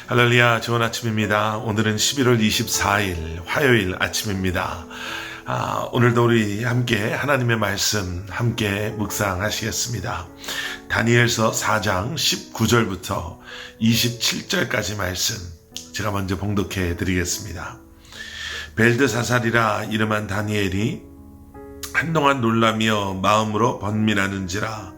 할렐루야, 좋은 아침입니다. 오늘은 11월 24일 화요일 아침입니다. 오늘도 우리 함께 하나님의 말씀 함께 묵상하시겠습니다. 다니엘서 4장 19절부터 27절까지 말씀 제가 먼저 봉독해 드리겠습니다. 벨드사살이라 이름한 다니엘이 한동안 놀라며 마음으로 번민하는지라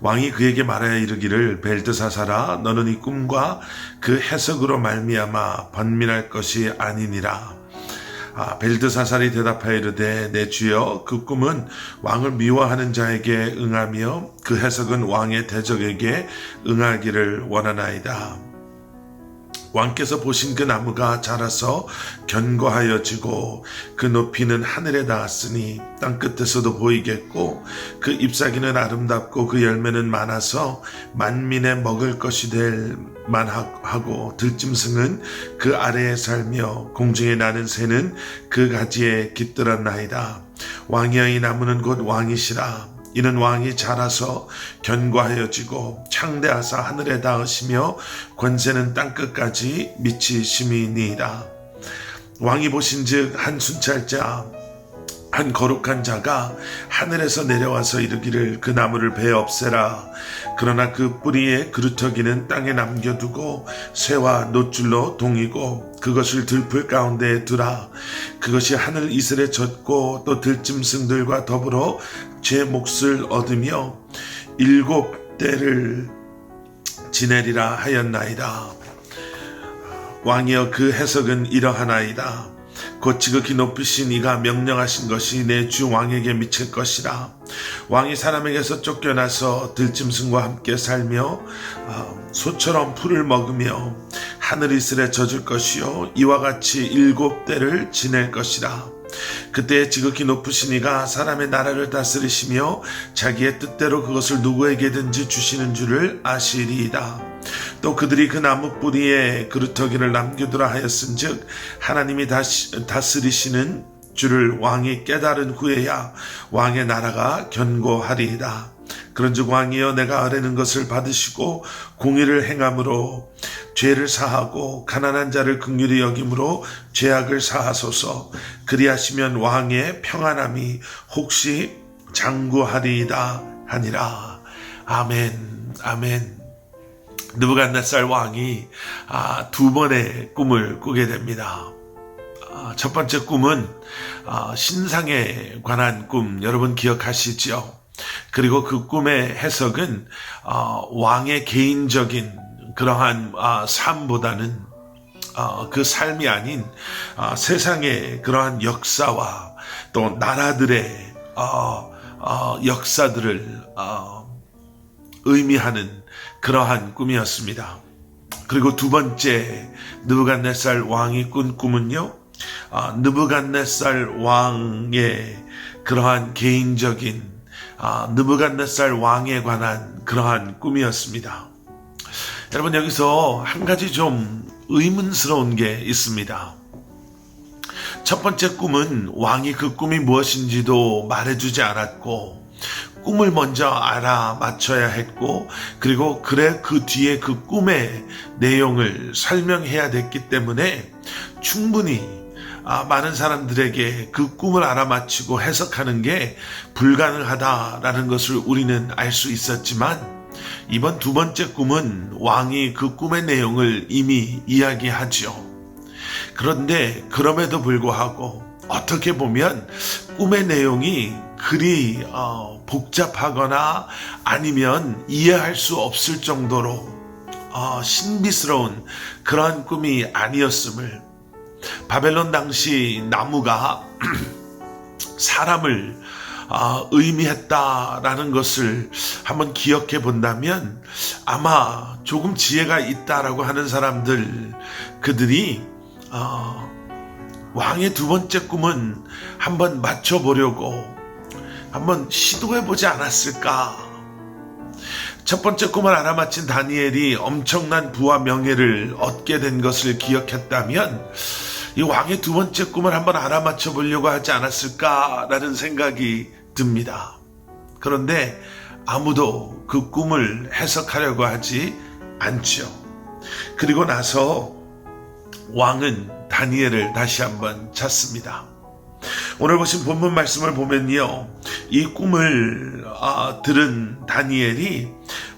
왕이 그에게 말하여 이르기를 벨드사살아 너는 이 꿈과 그 해석으로 말미암아 번민할 것이 아니니라. 벨드사살이 대답하여 이르되 내 주여 그 꿈은 왕을 미워하는 자에게 응하며 그 해석은 왕의 대적에게 응하기를 원하나이다. 왕께서 보신 그 나무가 자라서 견고하여지고 그 높이는 하늘에 닿았으니 땅끝에서도 보이겠고 그 잎사귀는 아름답고 그 열매는 많아서 만민에 먹을 것이 될 만하고 들짐승은 그 아래에 살며 공중에 나는 새는 그 가지에 깃들었나이다. 왕이여 이 나무는 곧 왕이시라. 이는 왕이 자라서 견고하여지고 창대하사 하늘에 닿으시며 권세는 땅끝까지 미치심이니이다. 왕이 보신즉 한 순찰자 한 거룩한 자가 하늘에서 내려와서 이르기를 그 나무를 베어 없애라. 그러나 그 뿌리에 그루터기는 땅에 남겨두고 새와 노줄로 동이고 그것을 들풀 가운데에 두라. 그것이 하늘 이슬에 젖고 또 들짐승들과 더불어 제 몫을 얻으며 7대를 지내리라 하였나이다. 왕이여 그 해석은 이러하나이다. 곧 지극히 높으신 이가 명령하신 것이 내 주 왕에게 미칠 것이라. 왕이 사람에게서 쫓겨나서 들짐승과 함께 살며 소처럼 풀을 먹으며 하늘 이슬에 젖을 것이요 이와 같이 7대를 지낼 것이라. 그때 지극히 높으신 이가 사람의 나라를 다스리시며 자기의 뜻대로 그것을 누구에게든지 주시는 줄을 아시리이다. 또 그들이 그 나무 뿌리에 그루터기를 남겨두라 하였은즉 하나님이 다스리시는 줄을 왕이 깨달은 후에야 왕의 나라가 견고하리이다. 그런즉 왕이여 내가 아뢰는 것을 받으시고 공의를 행함으로 죄를 사하고 가난한 자를 긍휼히 여김으로 죄악을 사하소서. 그리하시면 왕의 평안함이 혹시 장구하리이다 하니라. 아멘. 아멘. 느부갓네살 왕이 두 번의 꿈을 꾸게 됩니다. 첫 번째 꿈은 신상에 관한 꿈, 여러분 기억하시죠? 그리고 그 꿈의 해석은 왕의 개인적인 그러한 삶보다는 그 삶이 아닌 세상의 그러한 역사와 또 나라들의 역사들을 의미하는 그러한 꿈이었습니다. 그리고 두 번째 느부갓네살 왕이 꾼 꿈은요, 느부갓네살 왕의 그러한 개인적인 느부갓네살 왕에 관한 그러한 꿈이었습니다. 여러분 여기서 한 가지 좀 의문스러운 게 있습니다. 첫 번째 꿈은 왕이 그 꿈이 무엇인지도 말해주지 않았고 꿈을 먼저 알아맞혀야 했고 그리고 그 뒤에 그 꿈의 내용을 설명해야 됐기 때문에 충분히 많은 사람들에게 그 꿈을 알아맞히고 해석하는 게 불가능하다라는 것을 우리는 알 수 있었지만 이번 두 번째 꿈은 왕이 그 꿈의 내용을 이미 이야기하죠. 그런데 그럼에도 불구하고 어떻게 보면 꿈의 내용이 그리 복잡하거나 아니면 이해할 수 없을 정도로 신비스러운 그러한 꿈이 아니었음을, 바벨론 당시 나무가 사람을 의미했다라는 것을 한번 기억해 본다면 아마 조금 지혜가 있다라고 하는 사람들, 그들이 왕의 두 번째 꿈은 한번 맞춰보려고 한번 시도해보지 않았을까. 첫 번째 꿈을 알아맞힌 다니엘이 엄청난 부와 명예를 얻게 된 것을 기억했다면 이 왕의 두 번째 꿈을 한번 알아맞혀 보려고 하지 않았을까라는 생각이 듭니다. 그런데 아무도 그 꿈을 해석하려고 하지 않죠. 그리고 나서 왕은 다니엘을 다시 한번 찾습니다. 오늘 보신 본문 말씀을 보면요, 이 꿈을 들은 다니엘이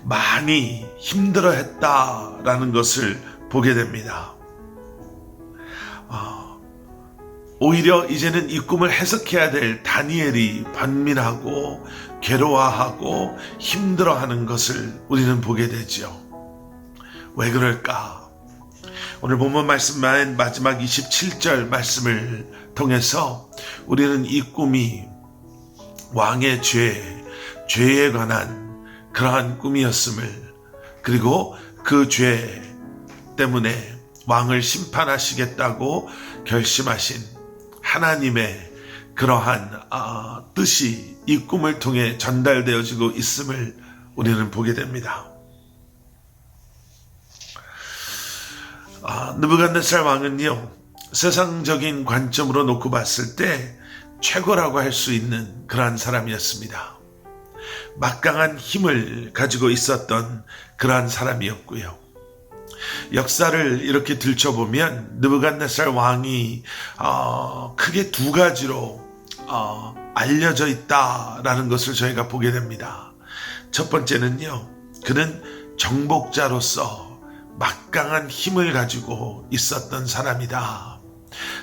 많이 힘들어했다라는 것을 보게 됩니다. 오히려 이제는 이 꿈을 해석해야 될 다니엘이 번민하고 괴로워하고 힘들어하는 것을 우리는 보게 되죠. 왜 그럴까? 오늘 본문 말씀 마지막 27절 말씀을 통해서 우리는 이 꿈이 왕의 죄에 관한 그러한 꿈이었음을, 그리고 그 죄 때문에 왕을 심판하시겠다고 결심하신 하나님의 그러한 뜻이 이 꿈을 통해 전달되어지고 있음을 우리는 보게 됩니다. 느부갓네살 왕은요, 세상적인 관점으로 놓고 봤을 때 최고라고 할 수 있는 그러한 사람이었습니다. 막강한 힘을 가지고 있었던 그러한 사람이었고요. 역사를 이렇게 들춰보면 느부갓네살 왕이 크게 두 가지로 알려져 있다라는 것을 저희가 보게 됩니다. 첫 번째는요, 그는 정복자로서 막강한 힘을 가지고 있었던 사람이다.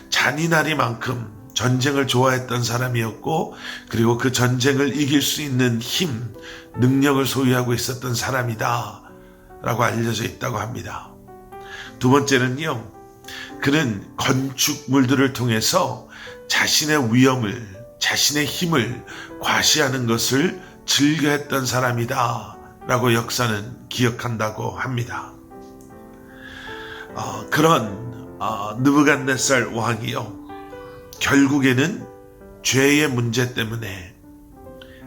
잔인하리만큼 전쟁을 좋아했던 사람이었고, 그리고 그 전쟁을 이길 수 있는 힘, 능력을 소유하고 있었던 사람이다 라고 알려져 있다고 합니다. 두 번째는요, 그는 건축물들을 통해서 자신의 위엄을, 자신의 힘을 과시하는 것을 즐겨했던 사람이다 라고 역사는 기억한다고 합니다. 그런 느부갓네살 왕이요, 결국에는 죄의 문제 때문에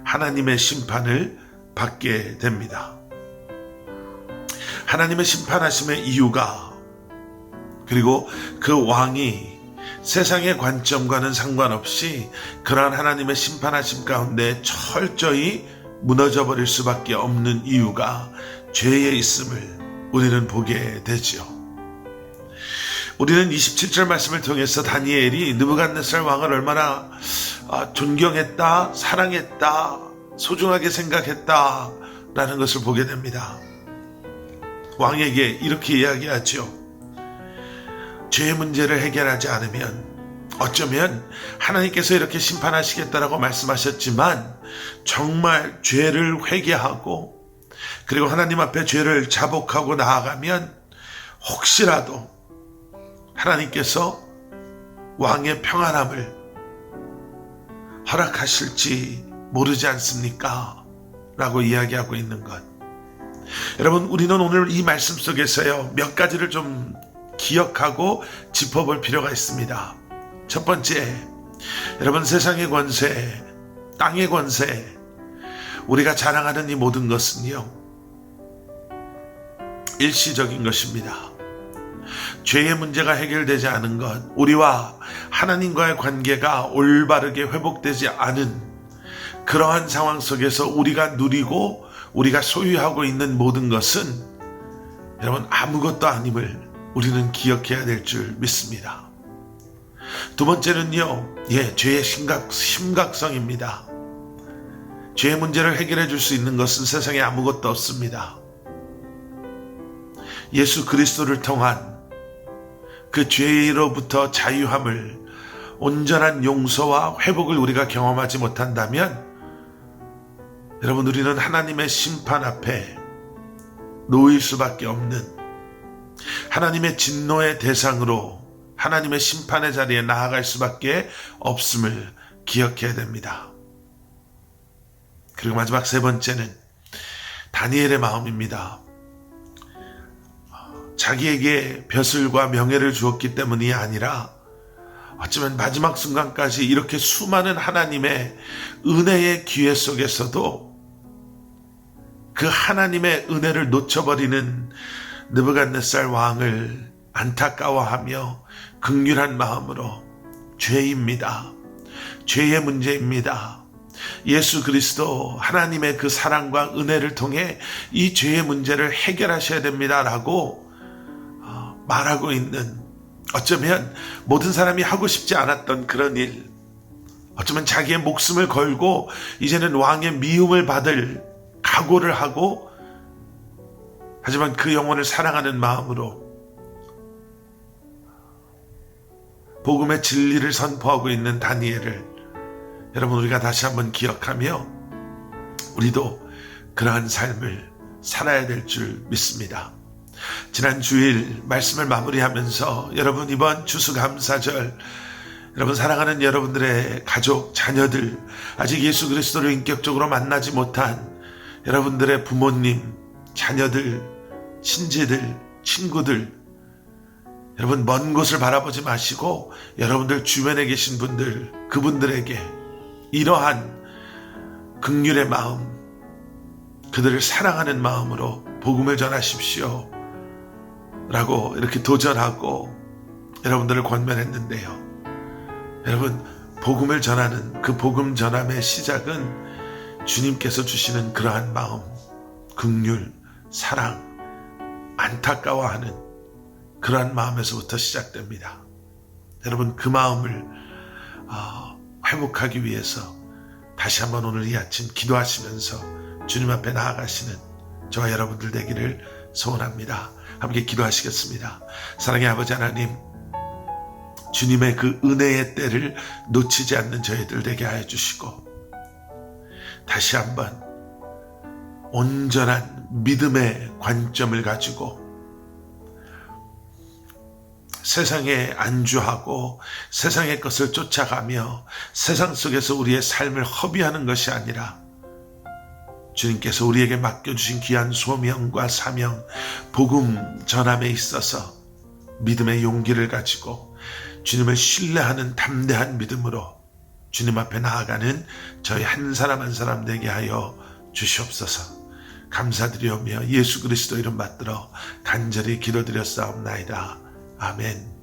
하나님의 심판을 받게 됩니다. 하나님의 심판하심의 이유가, 그리고 그 왕이 세상의 관점과는 상관없이 그러한 하나님의 심판하심 가운데 철저히 무너져 버릴 수밖에 없는 이유가 죄에 있음을 우리는 보게 되죠. 우리는 27절 말씀을 통해서 다니엘이 느부갓네살 왕을 얼마나 존경했다, 사랑했다, 소중하게 생각했다 라는 것을 보게 됩니다. 왕에게 이렇게 이야기하죠. 죄의 문제를 해결하지 않으면 어쩌면 하나님께서 이렇게 심판하시겠다라고 말씀하셨지만, 정말 죄를 회개하고 그리고 하나님 앞에 죄를 자복하고 나아가면 혹시라도 하나님께서 왕의 평안함을 허락하실지 모르지 않습니까? 라고 이야기하고 있는 것. 여러분, 우리는 오늘 이 말씀 속에서요, 몇 가지를 좀 기억하고 짚어볼 필요가 있습니다. 첫 번째, 여러분, 세상의 권세, 땅의 권세, 우리가 자랑하는 이 모든 것은요, 일시적인 것입니다. 죄의 문제가 해결되지 않은 것, 우리와 하나님과의 관계가 올바르게 회복되지 않은 그러한 상황 속에서 우리가 누리고 우리가 소유하고 있는 모든 것은 여러분 아무것도 아님을 우리는 기억해야 될 줄 믿습니다. 두 번째는요, 죄의 심각성입니다. 죄의 문제를 해결해 줄 수 있는 것은 세상에 아무것도 없습니다. 예수 그리스도를 통한 그 죄로부터 자유함을, 온전한 용서와 회복을 우리가 경험하지 못한다면 여러분, 우리는 하나님의 심판 앞에 놓일 수밖에 없는, 하나님의 진노의 대상으로 하나님의 심판의 자리에 나아갈 수밖에 없음을 기억해야 됩니다. 그리고 마지막 세 번째는 다니엘의 마음입니다. 자기에게 벼슬과 명예를 주었기 때문이 아니라 어쩌면 마지막 순간까지 이렇게 수많은 하나님의 은혜의 기회 속에서도 그 하나님의 은혜를 놓쳐버리는 느부갓네살 왕을 안타까워하며 긍휼한 마음으로 죄입니다. 죄의 문제입니다. 예수 그리스도 하나님의 그 사랑과 은혜를 통해 이 죄의 문제를 해결하셔야 됩니다라고 말하고 있는, 어쩌면 모든 사람이 하고 싶지 않았던 그런 일, 어쩌면 자기의 목숨을 걸고 이제는 왕의 미움을 받을 각오를 하고, 하지만 그 영혼을 사랑하는 마음으로 복음의 진리를 선포하고 있는 다니엘을 여러분, 우리가 다시 한번 기억하며 우리도 그러한 삶을 살아야 될 줄 믿습니다. 지난 주일 말씀을 마무리하면서 여러분, 이번 추수감사절, 여러분 사랑하는 여러분들의 가족, 자녀들, 아직 예수 그리스도를 인격적으로 만나지 못한 여러분들의 부모님, 자녀들, 친지들, 친구들, 여러분 먼 곳을 바라보지 마시고 여러분들 주변에 계신 분들, 그분들에게 이러한 긍휼의 마음, 그들을 사랑하는 마음으로 복음을 전하십시오 라고 이렇게 도전하고 여러분들을 권면했는데요. 여러분, 복음을 전하는 그 복음 전함의 시작은 주님께서 주시는 그러한 마음, 긍휼, 사랑, 안타까워하는 그러한 마음에서부터 시작됩니다. 여러분, 그 마음을 회복하기 위해서 다시 한번 오늘 이 아침 기도하시면서 주님 앞에 나아가시는 저와 여러분들 되기를 소원합니다. 함께 기도하시겠습니다. 사랑의 아버지 하나님, 주님의 그 은혜의 때를 놓치지 않는 저희들 되게 하여 주시고, 다시 한번 온전한 믿음의 관점을 가지고 세상에 안주하고 세상의 것을 쫓아가며 세상 속에서 우리의 삶을 허비하는 것이 아니라 주님께서 우리에게 맡겨주신 귀한 소명과 사명, 복음 전함에 있어서 믿음의 용기를 가지고 주님을 신뢰하는 담대한 믿음으로 주님 앞에 나아가는 저희 한 사람 한 사람 되게 하여 주시옵소서. 감사드리오며 예수 그리스도 이름 받들어 간절히 기도드렸사옵나이다. 아멘.